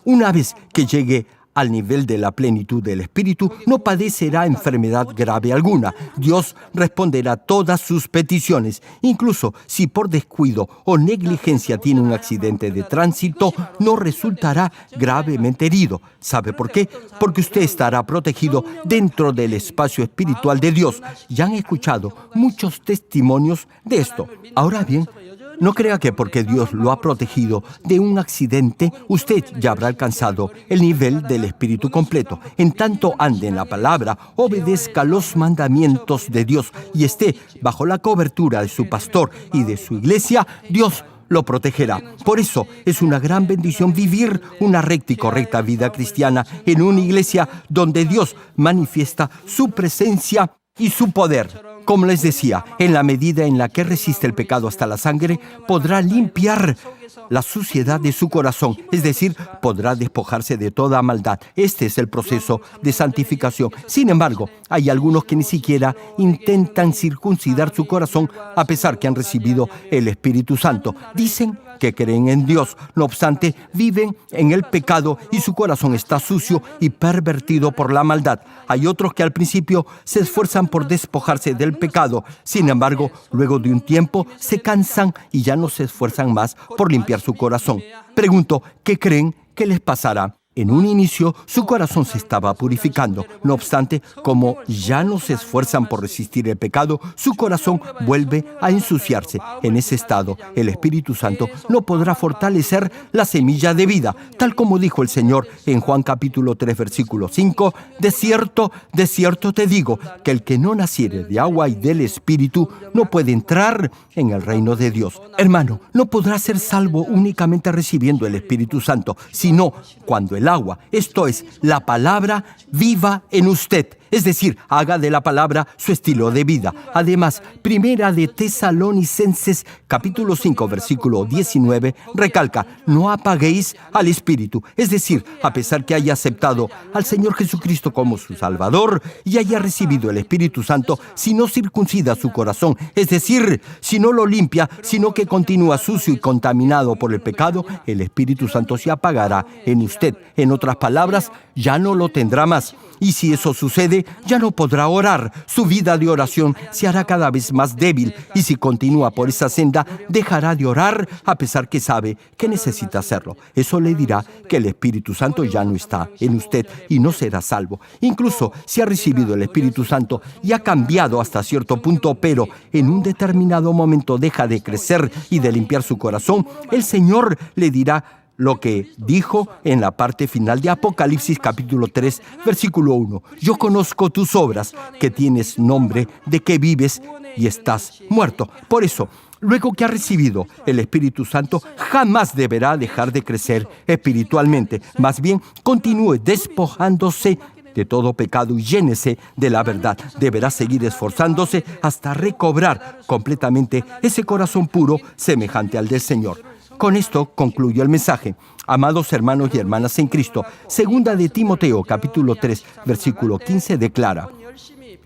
Una vez que llegue al nivel de la plenitud del Espíritu, no padecerá enfermedad grave alguna. Dios responderá todas sus peticiones. Incluso si por descuido o negligencia tiene un accidente de tránsito, no resultará gravemente herido. ¿Sabe por qué? Porque usted estará protegido dentro del espacio espiritual de Dios. Ya han escuchado muchos testimonios de esto. Ahora bien, no crea que porque Dios lo ha protegido de un accidente, usted ya habrá alcanzado el nivel del Espíritu completo. En tanto ande en la palabra, obedezca los mandamientos de Dios y esté bajo la cobertura de su pastor y de su iglesia, Dios lo protegerá. Por eso es una gran bendición vivir una recta y correcta vida cristiana en una iglesia donde Dios manifiesta su presencia y su poder. Como les decía, en la medida en la que resiste el pecado hasta la sangre, podrá limpiar la suciedad de su corazón, es decir, podrá despojarse de toda maldad. Este es el proceso de santificación. Sin embargo, hay algunos que ni siquiera intentan circuncidar su corazón a pesar que han recibido el Espíritu Santo. Dicen que creen en Dios, no obstante, viven en el pecado y su corazón está sucio y pervertido por la maldad. Hay otros que al principio se esfuerzan por despojarse del pecado, sin embargo, luego de un tiempo se cansan y ya no se esfuerzan más por limpiar su corazón. Pregunto, ¿qué creen que les pasará? En un inicio, su corazón se estaba purificando. No obstante, como ya no se esfuerzan por resistir el pecado, su corazón vuelve a ensuciarse. En ese estado, el Espíritu Santo no podrá fortalecer la semilla de vida, tal como dijo el Señor en Juan capítulo 3, versículo 5. De cierto te digo, que el que no naciere de agua y del Espíritu no puede entrar en el reino de Dios. Hermano, no podrá ser salvo únicamente recibiendo el Espíritu Santo, sino cuando el agua, esto es, la palabra, viva en usted. Es decir, haga de la palabra su estilo de vida. Además, Primera de Tesalonicenses, capítulo 5, versículo 19, recalca, no apaguéis al Espíritu. Es decir, a pesar que haya aceptado al Señor Jesucristo como su Salvador y haya recibido el Espíritu Santo, si no circuncida su corazón, es decir, si no lo limpia, sino que continúa sucio y contaminado por el pecado, el Espíritu Santo se apagará en usted. En otras palabras, ya no lo tendrá más. Y si eso sucede, ya no podrá orar. Su vida de oración se hará cada vez más débil. Y si continúa por esa senda, dejará de orar a pesar que sabe que necesita hacerlo. Eso le dirá que el Espíritu Santo ya no está en usted y no será salvo. Incluso si ha recibido el Espíritu Santo y ha cambiado hasta cierto punto, pero en un determinado momento deja de crecer y de limpiar su corazón, el Señor le dirá lo que dijo en la parte final de Apocalipsis capítulo 3, versículo 1. Yo conozco tus obras, que tienes nombre de que vives y estás muerto. Por eso, luego que ha recibido el Espíritu Santo, jamás deberá dejar de crecer espiritualmente. Más bien, continúe despojándose de todo pecado y llénese de la verdad. Deberá seguir esforzándose hasta recobrar completamente ese corazón puro semejante al del Señor. Con esto concluyo el mensaje. Amados hermanos y hermanas en Cristo, segunda de Timoteo, capítulo 3, versículo 15, declara: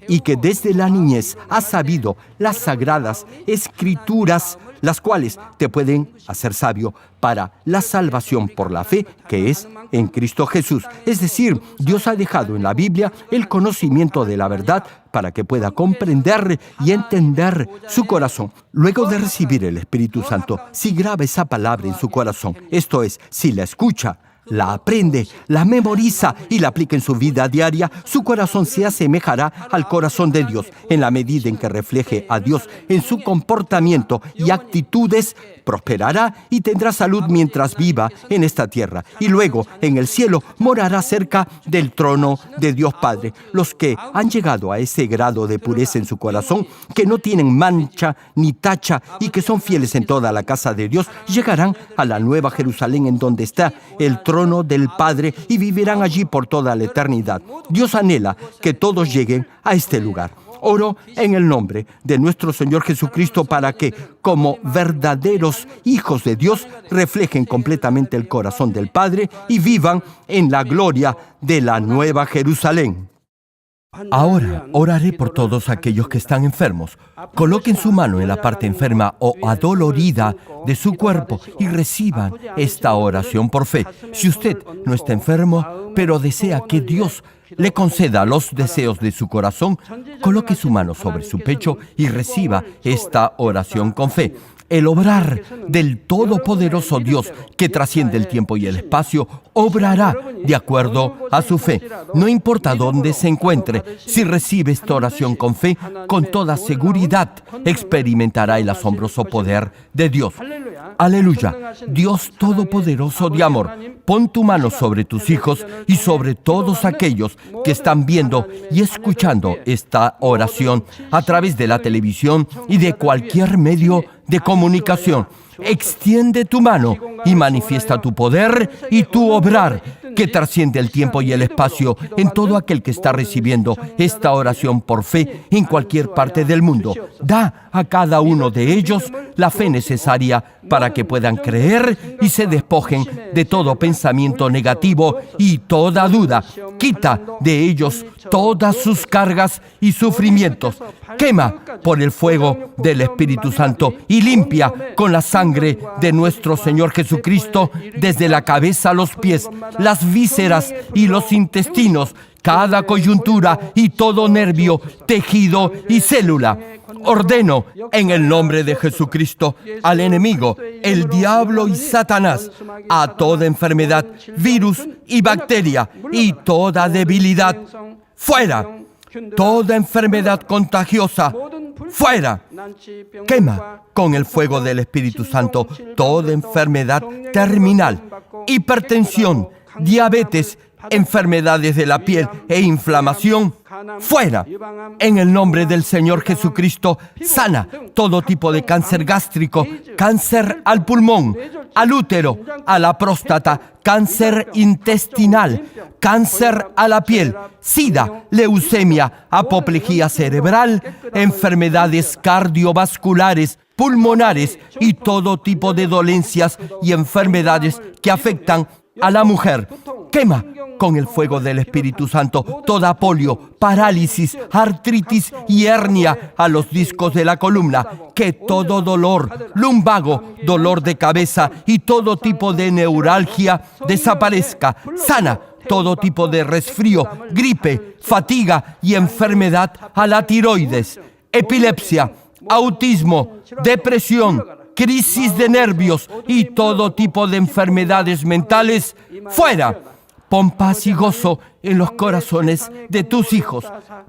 y que desde la niñez has sabido las sagradas escrituras, las cuales te pueden hacer sabio para la salvación por la fe que es en Cristo Jesús. Es decir, Dios ha dejado en la Biblia el conocimiento de la verdad para que pueda comprender y entender su corazón. Luego de recibir el Espíritu Santo, si graba esa palabra en su corazón, esto es, si la escucha, la aprende, la memoriza y la aplica en su vida diaria, su corazón se asemejará al corazón de Dios. En la medida en que refleje a Dios en su comportamiento y actitudes, prosperará y tendrá salud mientras viva en esta tierra. Y luego, en el cielo, morará cerca del trono de Dios Padre. Los que han llegado a ese grado de pureza en su corazón, que no tienen mancha ni tacha y que son fieles en toda la casa de Dios, llegarán a la nueva Jerusalén en donde está el trono del Padre y vivirán allí por toda la eternidad. Dios anhela que todos lleguen a este lugar. Oro en el nombre de nuestro Señor Jesucristo para que, como verdaderos hijos de Dios, reflejen completamente el corazón del Padre y vivan en la gloria de la Nueva Jerusalén. Ahora oraré por todos aquellos que están enfermos. Coloquen su mano en la parte enferma o adolorida de su cuerpo y reciban esta oración por fe. Si usted no está enfermo, pero desea que Dios le conceda los deseos de su corazón, coloque su mano sobre su pecho y reciba esta oración con fe. El obrar del Todopoderoso Dios, que trasciende el tiempo y el espacio, obrará de acuerdo a su fe. No importa dónde se encuentre, si recibe esta oración con fe, con toda seguridad experimentará el asombroso poder de Dios. Aleluya. Dios Todopoderoso de amor, pon tu mano sobre tus hijos y sobre todos aquellos que están viendo y escuchando esta oración a través de la televisión y de cualquier medio de comunicación. extiende tu mano y manifiesta tu poder y tu obrar, que trasciende el tiempo y el espacio en todo aquel que está recibiendo esta oración por fe en cualquier parte del mundo. Da a cada uno de ellos la fe necesaria para que puedan creer y se despojen de todo pensamiento negativo y toda duda. Quita de ellos todas sus cargas y sufrimientos. Quema por el fuego del Espíritu Santo y limpia con la sangre de nuestro Señor Jesucristo desde la cabeza a los pies, las vísceras y los intestinos, cada coyuntura y todo nervio, tejido y célula. Ordeno en el nombre de Jesucristo al enemigo, el diablo y Satanás, a toda enfermedad, virus y bacteria y toda debilidad, fuera. Toda enfermedad contagiosa, fuera. Quema con el fuego del Espíritu Santo toda enfermedad terminal, hipertensión, diabetes, enfermedades de la piel e inflamación, fuera. En el nombre del Señor Jesucristo, sana todo tipo de cáncer gástrico, cáncer al pulmón, al útero, a la próstata, cáncer intestinal, cáncer a la piel, sida, leucemia, apoplejía cerebral, enfermedades cardiovasculares, pulmonares y todo tipo de dolencias y enfermedades que afectan a la mujer. Quema con el fuego del Espíritu Santo toda polio, parálisis, artritis y hernia a los discos de la columna. Que todo dolor, lumbago, dolor de cabeza y todo tipo de neuralgia desaparezca. Sana todo tipo de resfrío, gripe, fatiga y enfermedad a la tiroides, epilepsia, autismo, depresión, crisis de nervios y todo tipo de enfermedades mentales, fuera. Pon paz y gozo en los corazones de tus hijos.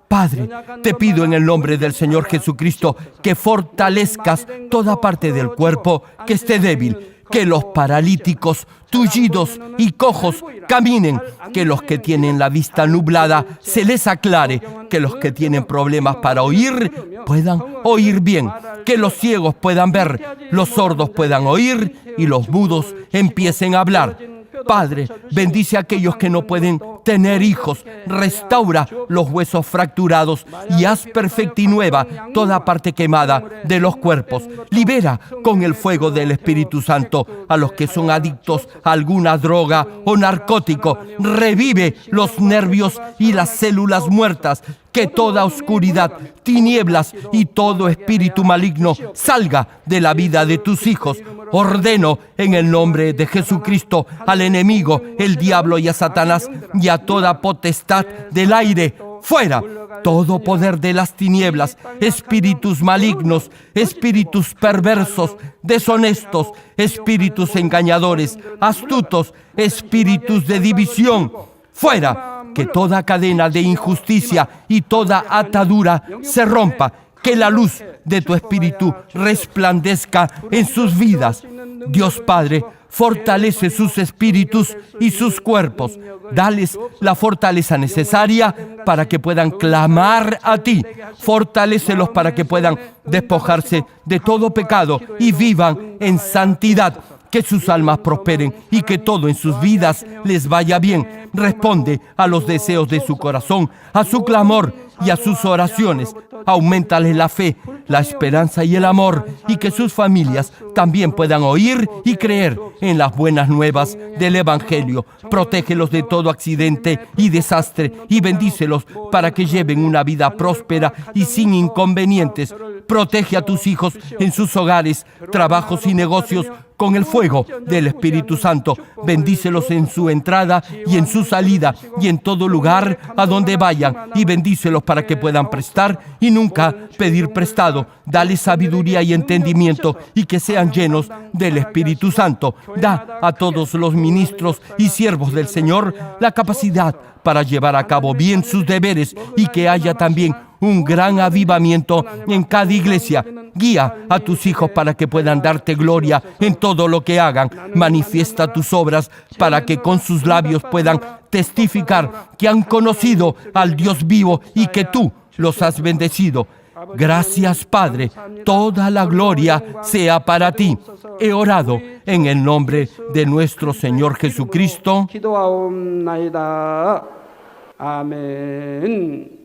Padre, te pido en el nombre del Señor Jesucristo que fortalezcas toda parte del cuerpo que esté débil, que los paralíticos, tullidos y cojos caminen, que los que tienen la vista nublada se les aclare, que los que tienen problemas para oír puedan oír bien, que los ciegos puedan ver, los sordos puedan oír y los mudos empiecen a hablar. Padre, bendice a aquellos que no pueden tener hijos, restaura los huesos fracturados y haz perfecta y nueva toda parte quemada de los cuerpos. Libera con el fuego del Espíritu Santo a los que son adictos a alguna droga o narcótico. Revive los nervios y las células muertas. Que toda oscuridad, tinieblas y todo espíritu maligno salga de la vida de tus hijos. Ordeno en el nombre de Jesucristo al enemigo, el diablo y a Satanás y a toda potestad del aire, fuera. Todo poder de las tinieblas, espíritus malignos, espíritus perversos, deshonestos, espíritus engañadores, astutos, espíritus de división, fuera. Que toda cadena de injusticia y toda atadura se rompa. Que la luz de tu Espíritu resplandezca en sus vidas. Dios Padre, fortalece sus espíritus y sus cuerpos. Dales la fortaleza necesaria para que puedan clamar a ti. Fortalécelos para que puedan despojarse de todo pecado y vivan en santidad. Que sus almas prosperen y que todo en sus vidas les vaya bien. Responde a los deseos de su corazón, a su clamor y a sus oraciones. Auméntales la fe, la esperanza y el amor, y que sus familias también puedan oír y creer en las buenas nuevas del Evangelio. Protégelos de todo accidente y desastre y bendícelos para que lleven una vida próspera y sin inconvenientes. Protege a tus hijos en sus hogares, trabajos y negocios con el fuego del Espíritu Santo. Bendícelos en su entrada y en su salida y en todo lugar a donde vayan, y bendícelos para que puedan prestar y nunca pedir prestado. Dale sabiduría y entendimiento y que sean llenos del Espíritu Santo. Da a todos los ministros y siervos del Señor la capacidad para llevar a cabo bien sus deberes y que haya también un gran avivamiento en cada iglesia. Guía a tus hijos para que puedan darte gloria en todo lo que hagan. Manifiesta tus obras para que con sus labios puedan testificar que han conocido al Dios vivo y que tú los has bendecido. Gracias, Padre. Toda la gloria sea para ti. He orado en el nombre de nuestro Señor Jesucristo. 기도하옵나이다. 아멘.